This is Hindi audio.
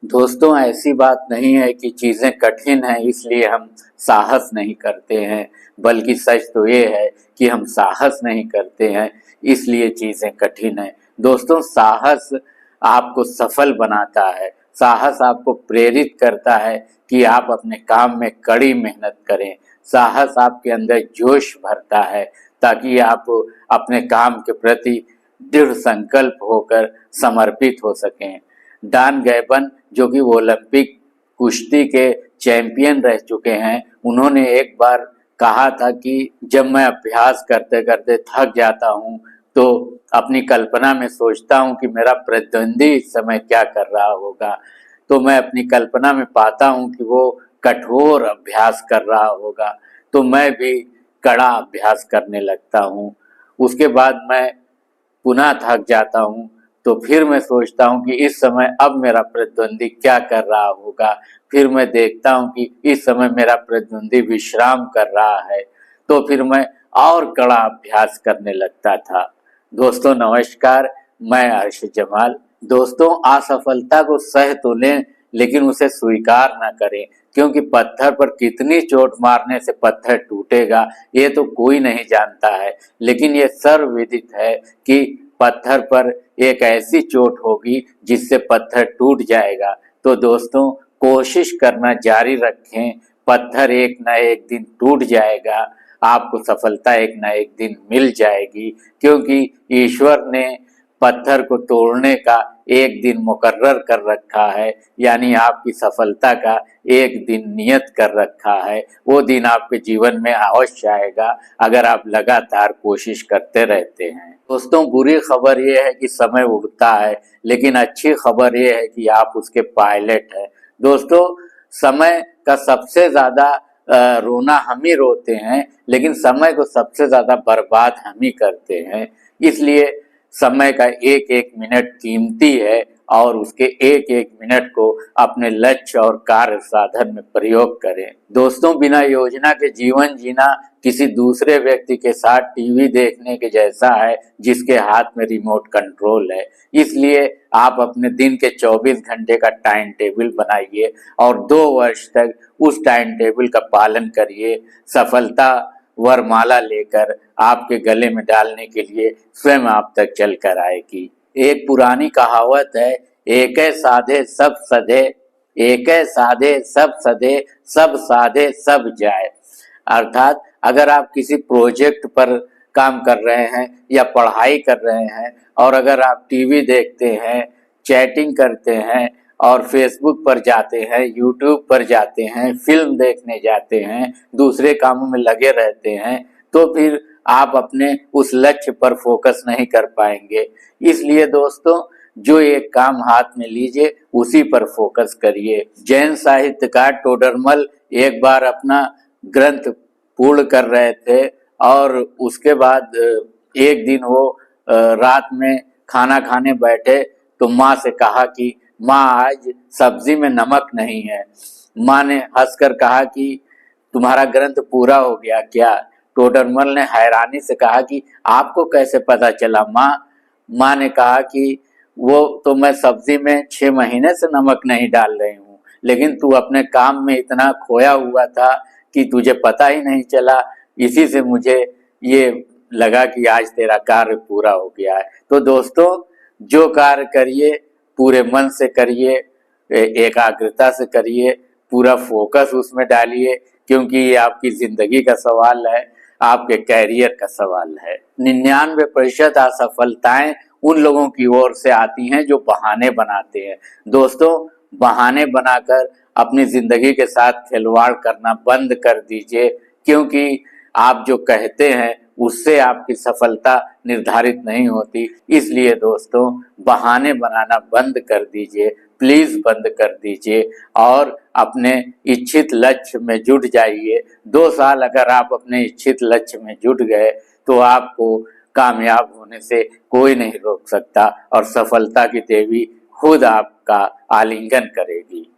दोस्तों, ऐसी बात नहीं है कि चीज़ें कठिन हैं इसलिए हम साहस नहीं करते हैं, बल्कि सच तो ये है कि हम साहस नहीं करते हैं इसलिए चीज़ें कठिन हैं। दोस्तों, साहस आपको सफल बनाता है, साहस आपको प्रेरित करता है कि आप अपने काम में कड़ी मेहनत करें। साहस आपके अंदर जोश भरता है ताकि आप अपने काम के प्रति दृढ़ संकल्प होकर समर्पित हो सकें। डान गैबन जो कि ओलंपिक कुश्ती के चैंपियन रह चुके हैं, उन्होंने एक बार कहा था कि जब मैं अभ्यास करते करते थक जाता हूँ तो अपनी कल्पना में सोचता हूँ कि मेरा प्रतिद्वंदी इस समय क्या कर रहा होगा, तो मैं अपनी कल्पना में पाता हूँ कि वो कठोर अभ्यास कर रहा होगा, तो मैं भी कड़ा अभ्यास करने लगता हूँ। उसके बाद मैं पुनः थक जाता हूँ तो फिर मैं सोचता हूँ कि इस समय अब मेरा प्रतिद्वंदी क्या कर रहा होगा, फिर मैं देखता हूँ कि इस समय मेरा प्रतिद्वंदी विश्राम कर रहा है, तो फिर मैं और कड़ा अभ्यास करने लगता था। दोस्तों नमस्कार, मैं अर्शद जमाल। दोस्तों, असफलता को सह तो लें लेकिन उसे स्वीकार ना करें, क्योंकि पत्थर पर कितनी चोट मारने से पत्थर टूटेगा ये तो कोई नहीं जानता है, लेकिन ये सर्वविदित है कि पत्थर पर एक ऐसी चोट होगी जिससे पत्थर टूट जाएगा। तो दोस्तों, कोशिश करना जारी रखें, पत्थर एक न एक दिन टूट जाएगा, आपको सफलता एक न एक दिन मिल जाएगी, क्योंकि ईश्वर ने पत्थर को तोड़ने का एक दिन मुकर्रर कर रखा है, यानी आपकी सफलता का एक दिन नियत कर रखा है। वो दिन आपके जीवन में अवश्य आएगा अगर आप लगातार कोशिश करते रहते हैं। दोस्तों, बुरी खबर ये है कि समय उड़ता है, लेकिन अच्छी खबर ये है कि आप उसके पायलट हैं। दोस्तों, समय का सबसे ज्यादा रोना हम ही रोते हैं, लेकिन समय को सबसे ज्यादा बर्बाद हम ही करते हैं। इसलिए समय का एक एक मिनट कीमती है और उसके एक एक मिनट को अपने लक्ष्य और कार्य साधन में प्रयोग करें। दोस्तों, बिना योजना के जीवन जीना किसी दूसरे व्यक्ति के साथ टीवी देखने के जैसा है जिसके हाथ में रिमोट कंट्रोल है। इसलिए आप अपने दिन के 24 घंटे का टाइम टेबल बनाइए और 2 वर्ष तक उस टाइम टेबल का पालन करिए। सफलता वरमाला लेकर आपके गले में डालने के लिए स्वयं आप तक चल कर आएगी। एक पुरानी कहावत है, एकै साधे सब सधे, एकै साधे सब सधे, सब साधे सब जाए। अर्थात अगर आप किसी प्रोजेक्ट पर काम कर रहे हैं या पढ़ाई कर रहे हैं और अगर आप टीवी देखते हैं, चैटिंग करते हैं और फेसबुक पर जाते हैं, यूट्यूब पर जाते हैं, फिल्म देखने जाते हैं, दूसरे कामों में लगे रहते हैं, तो फिर आप अपने उस लक्ष्य पर फोकस नहीं कर पाएंगे। इसलिए दोस्तों, जो एक काम हाथ में लीजिए उसी पर फोकस करिए। जैन साहित्यकार टोडरमल एक बार अपना ग्रंथ पूर्ण कर रहे थे और उसके बाद एक दिन वो रात में खाना खाने बैठे तो माँ से कहा कि माँ, आज सब्जी में नमक नहीं है। माँ ने हंसकर कहा कि तुम्हारा ग्रंथ पूरा हो गया क्या? टोडरमल ने हैरानी से कहा कि आपको कैसे पता चला माँ? माँ ने कहा कि वो तो मैं सब्जी में 6 महीने से नमक नहीं डाल रही हूँ, लेकिन तू अपने काम में इतना खोया हुआ था कि तुझे पता ही नहीं चला, इसी से मुझे ये लगा कि आज तेरा कार्य पूरा हो गया है। तो दोस्तों, जो कार्य करिए पूरे मन से करिए, एकाग्रता से करिए, पूरा फोकस उसमें डालिए, क्योंकि ये आपकी जिंदगी का सवाल है, आपके कैरियर का सवाल है। 99% असफलताएं उन लोगों की ओर से आती हैं जो बहाने बनाते हैं। दोस्तों, बहाने बनाकर अपनी जिंदगी के साथ खिलवाड़ करना बंद कर दीजिए, क्योंकि आप जो कहते हैं उससे आपकी सफलता निर्धारित नहीं होती। इसलिए दोस्तों, बहाने बनाना बंद कर दीजिए, प्लीज बंद कर दीजिए और अपने इच्छित लक्ष्य में जुट जाइए। 2 साल अगर आप अपने इच्छित लक्ष्य में जुट गए तो आपको कामयाब होने से कोई नहीं रोक सकता और सफलता की देवी खुद आपका आलिंगन करेगी।